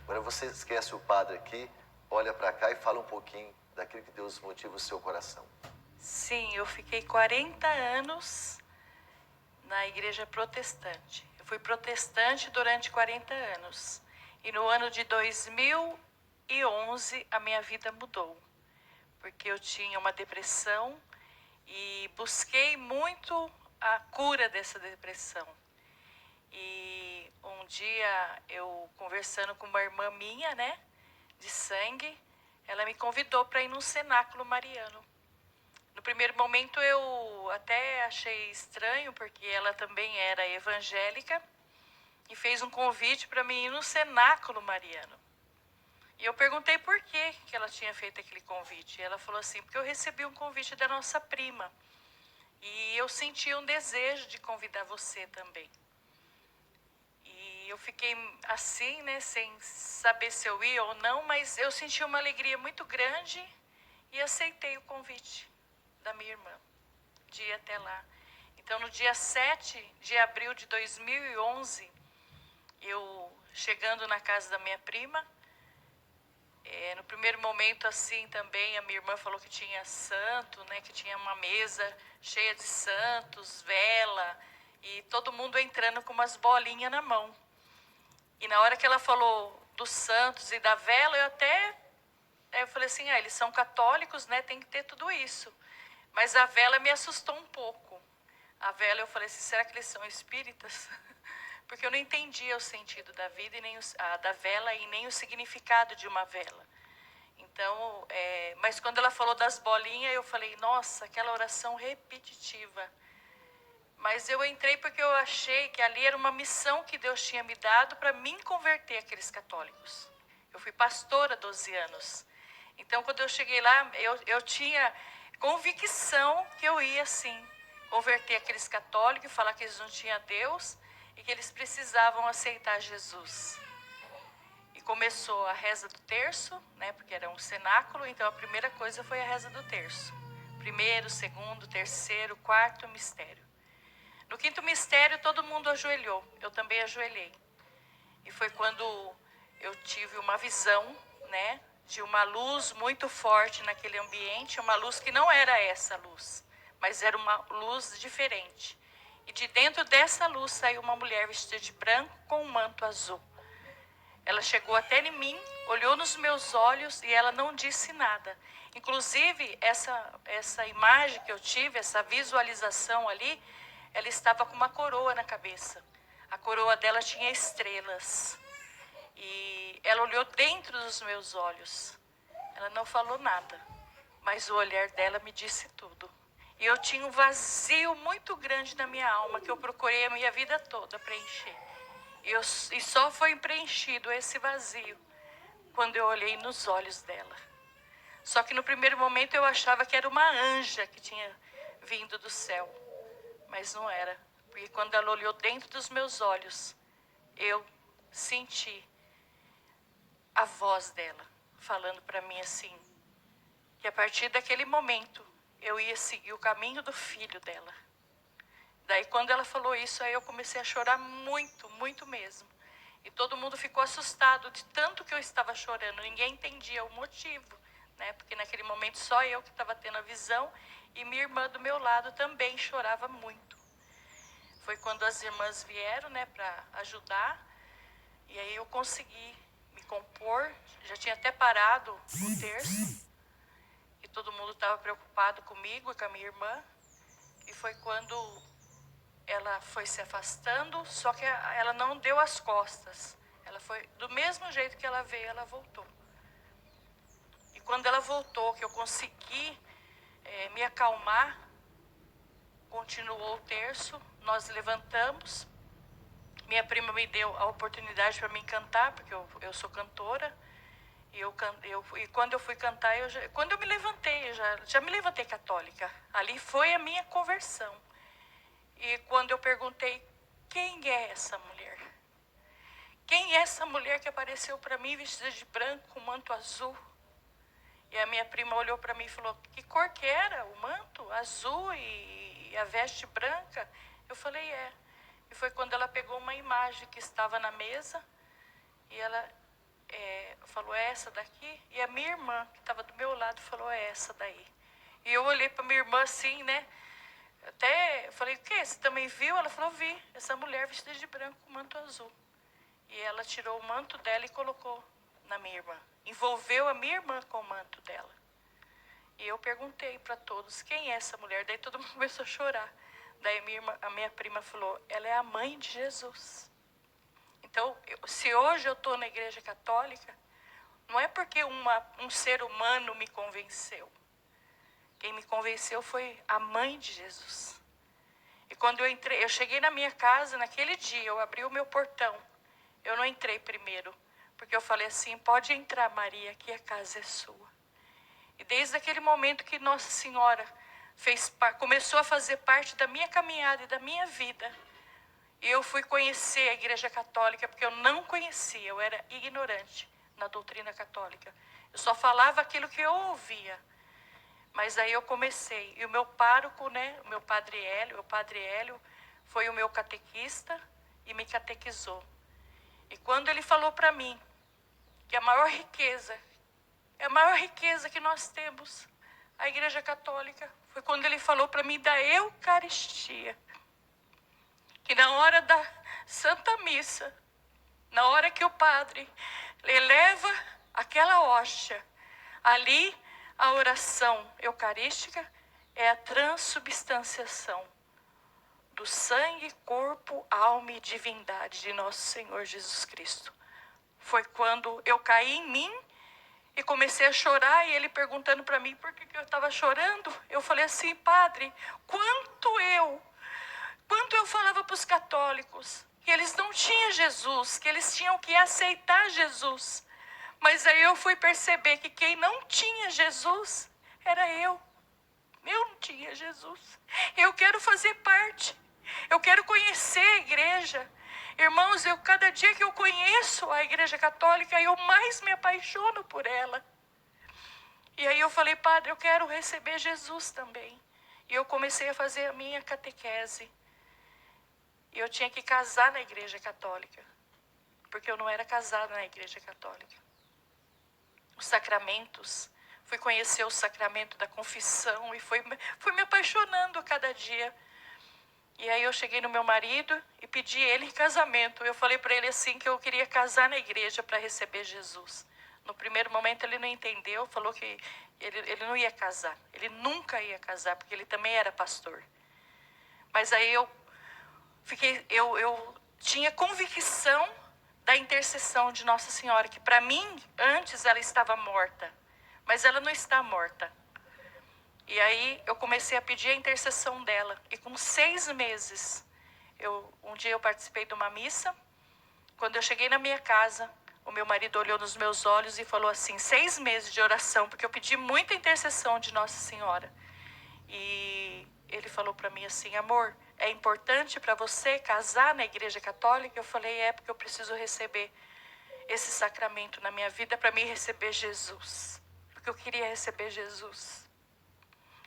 Agora você esquece o padre aqui, olha para cá e fala um pouquinho daquilo que Deus motiva o seu coração. Sim, eu fiquei 40 anos na igreja protestante. Eu fui protestante durante 40 anos. E no ano de 2011 a minha vida mudou. Porque eu tinha uma depressão e busquei muito a cura dessa depressão. E um dia eu conversando com uma irmã minha, né, de sangue, ela me convidou para ir num cenáculo mariano. No primeiro momento eu até achei estranho, porque ela também era evangélica e fez um convite para mim ir no cenáculo mariano. E eu perguntei por que ela tinha feito aquele convite. E ela falou assim, porque eu recebi um convite da nossa prima. E eu senti um desejo de convidar você também. E eu fiquei assim, né, sem saber se eu ia ou não, mas eu senti uma alegria muito grande e aceitei o convite da minha irmã de ir até lá. Então, no dia 7 de abril de 2011, eu chegando na casa da minha prima, no primeiro momento assim também a minha irmã falou que tinha santo, né, que tinha uma mesa cheia de santos, vela, e todo mundo entrando com umas bolinhas na mão. E na hora que ela falou dos santos e da vela, eu falei assim, eles são católicos, né, tem que ter tudo isso. Mas a vela me assustou um pouco. A vela, eu falei assim, será que eles são espíritas? Porque eu não entendia o sentido da vida, da vela e nem o significado de uma vela. Então, mas quando ela falou das bolinhas, eu falei, nossa, aquela oração repetitiva. Mas eu entrei porque eu achei que ali era uma missão que Deus tinha me dado para me converter àqueles católicos. Eu fui pastora há 12 anos. Então, quando eu cheguei lá, eu tinha convicção que eu ia, sim, converter aqueles católicos e falar que eles não tinham Deus e que eles precisavam aceitar Jesus. E começou a reza do terço, né, porque era um cenáculo, então a primeira coisa foi a reza do terço. Primeiro, segundo, terceiro, quarto mistério. No quinto mistério, todo mundo ajoelhou. Eu também ajoelhei. E foi quando eu tive uma visão, né, de uma luz muito forte naquele ambiente, uma luz que não era essa luz, mas era uma luz diferente. E de dentro dessa luz saiu uma mulher vestida de branco com um manto azul. Ela chegou até em mim, olhou nos meus olhos e ela não disse nada. Inclusive, essa imagem que eu tive, essa visualização ali, ela estava com uma coroa na cabeça. A coroa dela tinha estrelas. E ela olhou dentro dos meus olhos. Ela não falou nada, mas o olhar dela me disse tudo. E eu tinha um vazio muito grande na minha alma que eu procurei a minha vida toda preencher. E só foi preenchido esse vazio quando eu olhei nos olhos dela. Só que no primeiro momento eu achava que era uma anja que tinha vindo do céu. Mas não era. Porque quando ela olhou dentro dos meus olhos, eu senti a voz dela falando para mim assim, que a partir daquele momento eu ia seguir o caminho do filho dela. Daí quando ela falou isso, aí eu comecei a chorar muito, muito mesmo. E todo mundo ficou assustado de tanto que eu estava chorando. Ninguém entendia o motivo, né? Porque naquele momento só eu que estava tendo a visão e minha irmã do meu lado também chorava muito. Foi quando as irmãs vieram, né, para ajudar. E aí eu consegui me compor. Já tinha até parado o terço. E todo mundo estava preocupado comigo e com a minha irmã. E foi quando ela foi se afastando, só que ela não deu as costas. Ela foi do mesmo jeito que ela veio, ela voltou. E quando ela voltou, que eu consegui me acalmar, continuou o terço, nós levantamos. Minha prima me deu a oportunidade para mim cantar, porque eu sou cantora. E quando eu fui cantar, quando eu me levantei, eu já me levantei católica. Ali foi a minha conversão. E quando eu perguntei, quem é essa mulher? Quem é essa mulher que apareceu para mim vestida de branco, com manto azul? E a minha prima olhou para mim e falou, que cor que era o manto? Azul e a veste branca? Eu falei, E foi quando ela pegou uma imagem que estava na mesa e falou, é essa daqui? E a minha irmã, que estava do meu lado, falou, é essa daí. E eu olhei para minha irmã assim, né? Até falei, o quê? Você também viu? Ela falou, vi. Essa mulher vestida de branco com manto azul. E ela tirou o manto dela e colocou na minha irmã. Envolveu a minha irmã com o manto dela. E eu perguntei para todos, quem é essa mulher? Daí todo mundo começou a chorar. Daí a minha prima falou, ela é a mãe de Jesus. Então, se hoje eu estou na igreja católica, não é porque um ser humano me convenceu. Quem me convenceu foi a mãe de Jesus. E quando eu cheguei na minha casa, naquele dia, eu abri o meu portão. Eu não entrei primeiro, porque eu falei assim, pode entrar, Maria, que a casa é sua. E desde aquele momento que Nossa Senhora começou a fazer parte da minha caminhada e da minha vida, e eu fui conhecer a Igreja Católica, porque eu não conhecia, eu era ignorante na doutrina católica. Eu só falava aquilo que eu ouvia. Mas aí eu comecei, e o meu pároco, né, o padre Hélio, foi o meu catequista e me catequizou. E quando ele falou para mim que a maior riqueza que nós temos, a Igreja Católica, foi quando ele falou para mim da Eucaristia. Que na hora da Santa Missa, na hora que o padre eleva aquela hóstia, ali a oração eucarística é a transubstanciação do sangue, corpo, alma e divindade de nosso Senhor Jesus Cristo. Foi quando eu caí em mim e comecei a chorar, e ele perguntando para mim por que eu estava chorando. Eu falei assim, padre, quanto eu falava para os católicos que eles não tinham Jesus, que eles tinham que aceitar Jesus. Mas aí eu fui perceber que quem não tinha Jesus era eu. Eu não tinha Jesus. Eu quero fazer parte. Eu quero conhecer a igreja. Irmãos, cada dia que eu conheço a Igreja Católica, eu mais me apaixono por ela. E aí eu falei, padre, eu quero receber Jesus também. E eu comecei a fazer a minha catequese. E eu tinha que casar na Igreja Católica, porque eu não era casada na Igreja Católica. Os sacramentos, fui conhecer o sacramento da confissão e fui me apaixonando a cada dia. E aí eu cheguei no meu marido e pedi ele em casamento. Eu falei para ele assim que eu queria casar na igreja para receber Jesus. No primeiro momento ele não entendeu, falou que ele não ia casar. Ele nunca ia casar, porque ele também era pastor. Mas aí eu tinha convicção da intercessão de Nossa Senhora, que para mim, antes ela estava morta, mas ela não está morta. E aí eu comecei a pedir a intercessão dela, e com 6 meses, um dia eu participei de uma missa. Quando eu cheguei na minha casa, o meu marido olhou nos meus olhos e falou assim, 6 meses de oração, porque eu pedi muita intercessão de Nossa Senhora. E ele falou para mim assim, amor, é importante para você casar na Igreja Católica? Eu falei, porque eu preciso receber esse sacramento na minha vida para me receber Jesus. Porque eu queria receber Jesus.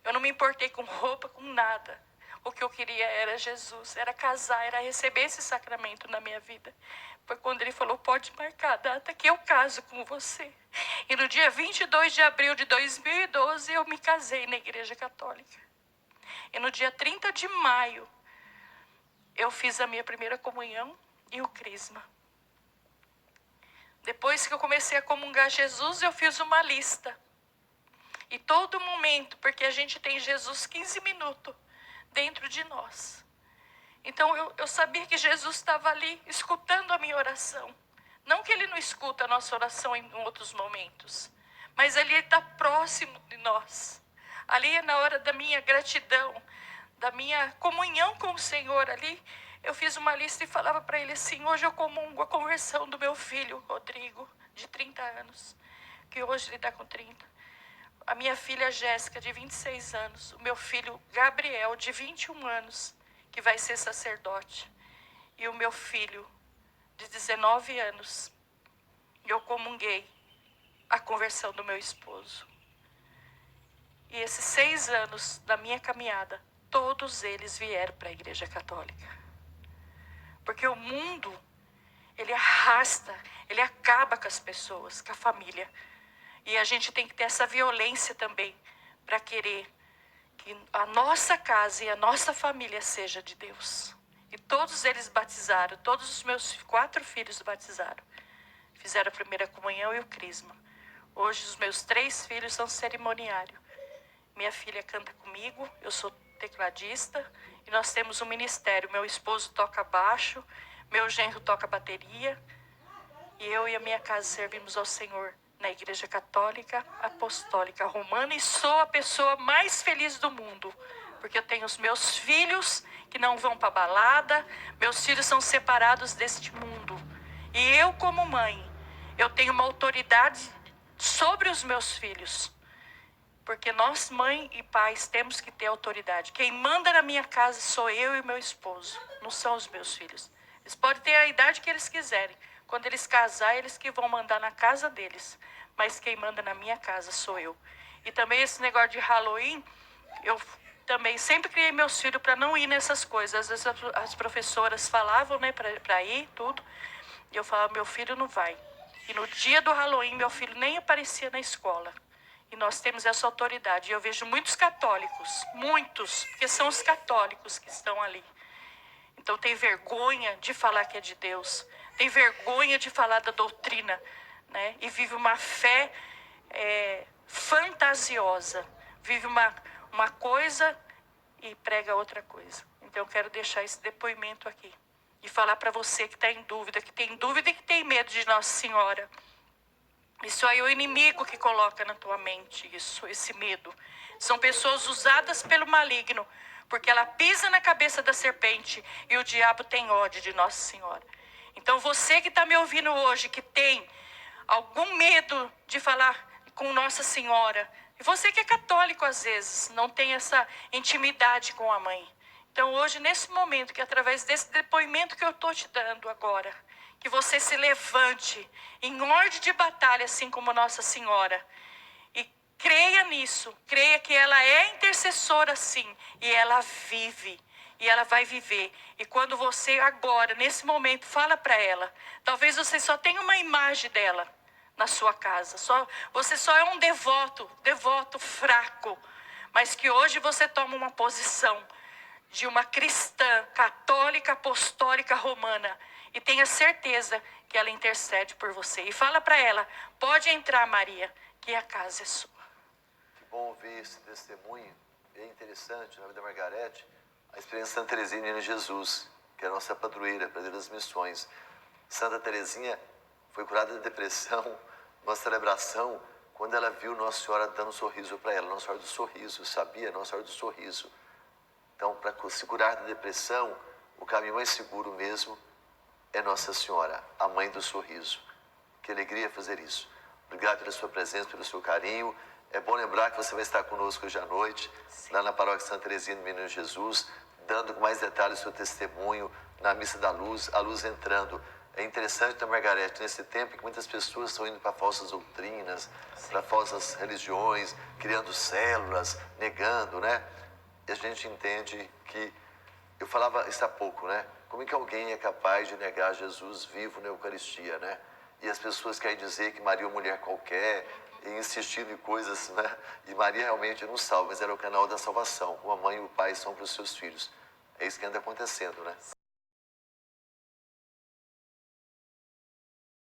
Eu não me importei com roupa, com nada. O que eu queria era Jesus, era casar, era receber esse sacramento na minha vida. Foi quando ele falou, pode marcar a data que eu caso com você. E no dia 22 de abril de 2012, eu me casei na Igreja Católica. E no dia 30 de maio, eu fiz a minha primeira comunhão e o crisma. Depois que eu comecei a comungar Jesus, eu fiz uma lista. E todo momento, porque a gente tem Jesus 15 minutos dentro de nós. Então eu sabia que Jesus estava ali, escutando a minha oração. Não que ele não escuta a nossa oração em outros momentos, mas ali ele está próximo de nós. Ali é na hora da minha gratidão, da minha comunhão com o Senhor ali. Eu fiz uma lista e falava para ele assim, hoje eu comungo a conversão do meu filho, Rodrigo, de 30 anos, que hoje ele está com 30. A minha filha Jéssica, de 26 anos, o meu filho Gabriel, de 21 anos, que vai ser sacerdote, e o meu filho, de 19 anos, eu comunguei a conversão do meu esposo. E esses 6 anos da minha caminhada, todos eles vieram para a Igreja Católica. Porque o mundo, ele arrasta, ele acaba com as pessoas, com a família. E a gente tem que ter essa violência também para querer que a nossa casa e a nossa família seja de Deus. E todos eles batizaram, todos os meus 4 filhos batizaram. Fizeram a primeira comunhão e o crisma. Hoje os meus 3 filhos são cerimoniários. Minha filha canta comigo, eu sou tecladista e nós temos um ministério. Meu esposo toca baixo, meu genro toca bateria e eu e a minha casa servimos ao Senhor na Igreja Católica Apostólica Romana e sou a pessoa mais feliz do mundo, porque eu tenho os meus filhos que não vão para balada, meus filhos são separados deste mundo e eu como mãe, eu tenho uma autoridade sobre os meus filhos. Porque nós, mãe e pais, temos que ter autoridade. Quem manda na minha casa sou eu e meu esposo, não são os meus filhos. Eles podem ter a idade que eles quiserem. Quando eles casarem, eles que vão mandar na casa deles. Mas quem manda na minha casa sou eu. E também esse negócio de Halloween, eu também sempre criei meus filhos para não ir nessas coisas. Às vezes as professoras falavam, né, para ir, tudo. E eu falava, meu filho não vai. E no dia do Halloween, meu filho nem aparecia na escola. E nós temos essa autoridade. E eu vejo muitos católicos, muitos, porque são os católicos que estão ali. Então tem vergonha de falar que é de Deus. Tem vergonha de falar da doutrina, né? E vive uma fé fantasiosa. Vive uma coisa e prega outra coisa. Então eu quero deixar esse depoimento aqui. E falar para você que está em dúvida, que tem dúvida e que tem medo de Nossa Senhora. Isso aí é o inimigo que coloca na tua mente, esse medo. São pessoas usadas pelo maligno, porque ela pisa na cabeça da serpente e o diabo tem ódio de Nossa Senhora. Então você que está me ouvindo hoje, que tem algum medo de falar com Nossa Senhora, e você que é católico às vezes, não tem essa intimidade com a mãe. Então hoje, nesse momento, que através desse depoimento que eu estou te dando agora, que você se levante em ordem de batalha, assim como Nossa Senhora. E creia nisso, creia que ela é intercessora sim, e ela vive, e ela vai viver. E quando você agora, nesse momento, fala para ela, talvez você só tenha uma imagem dela na sua casa, você só é um devoto fraco, mas que hoje você toma uma posição de uma cristã católica apostólica romana e tenha certeza que ela intercede por você. E fala para ela, pode entrar, Maria, que a casa é sua. Que bom ouvir esse testemunho. É interessante, na vida da Margarete, a experiência de Santa Teresinha de Jesus, que é a nossa padroeira, padroeira das missões. Santa Teresinha foi curada de depressão, uma celebração, quando ela viu Nossa Senhora dando um sorriso para ela, Nossa Senhora do Sorriso, sabia? Nossa Senhora do Sorriso. Então, para se curar da depressão, o caminho mais seguro mesmo é Nossa Senhora, a Mãe do Sorriso. Que alegria fazer isso. Obrigado pela sua presença, pelo seu carinho. É bom lembrar que você vai estar conosco hoje à noite, sim, lá na Paróquia Santa Teresinha do Menino Jesus, dando com mais detalhes o seu testemunho na Missa da Luz, a luz entrando. É interessante, né, Margarete, nesse tempo que muitas pessoas estão indo para falsas doutrinas, para falsas religiões, criando células, negando, né? E a gente entende que, eu falava isso há pouco, né? Como é que alguém é capaz de negar Jesus vivo na Eucaristia, né? E as pessoas querem dizer que Maria é uma mulher qualquer, e insistindo em coisas, né? E Maria realmente não salva, mas era o canal da salvação. Como a mãe e o pai são para os seus filhos. É isso que anda acontecendo, né?